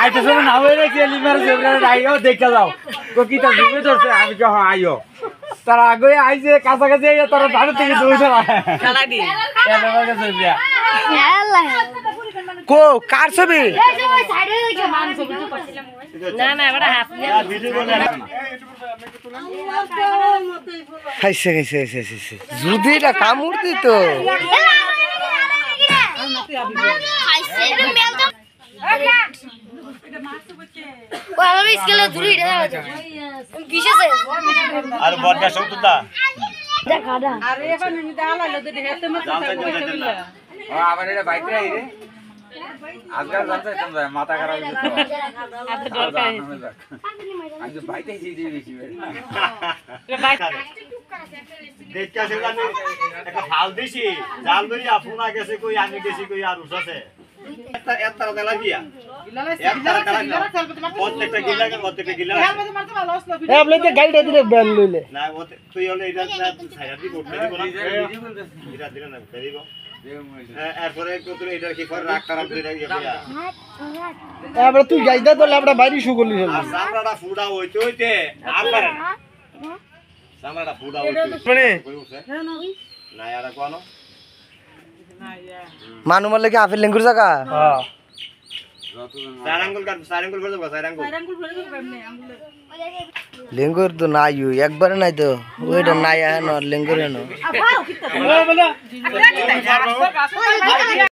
আইতে শুনে না হয়ে রেখে লিমার ফেব্রুয়ারি আইও দেখে যাও তো কি তা জুমে ধরছে আমি কহ আইও তারা আগে আইছে কাছাকাছি আইয়া তারা ধারে থেকে দৌড়ছে খেলা দি কো কার ছবি না না এবারে হাত নিয়ে খাইছে খাইছে খাইছে যদি এটা কামড় দিত আর বড়টা সবটা আরে এখন দাঁড়ালো তো হেতে মত আবার এটা বাইক রে রে আজকাল জানতে তোমরা মাথা খারাপ হয়ে গেছে আচ্ছা দরকার আজ বাইতে জি দি বেশি দেখতে আছে জানি একটা হাল দিছি জাল ধরি আপনা গেছে কই আমি গেছি কই আর উঠাছে একটা দেলা গিয়া প্রত্যেকটা গিলা আপনি তো গাড়িটা দিলে ব্যান লইলে না তুই হলে এটা ছায়া দি করতে দিব না এটা দিলে না ফেরিব এরপরে তুই এটা কি করে রাখ খারাপ দিলে এবারে তুই গাইদা তো লাবড়া বাইরে শু করলি আর সামরাটা ফুডা হইতে হইতে আর পারে না সামরাটা ফুডা হইতে মানে না আর কোন মানু মারলে কি আপেল লেঙ্গুর জায়গা হ্যাঁ সারাঙ্গুল করে দেবো সারাঙ্গুল লেঙ্গুর তো নাই একবারে নাই তো ওইটা নাই এখন লেঙ্গুর এনো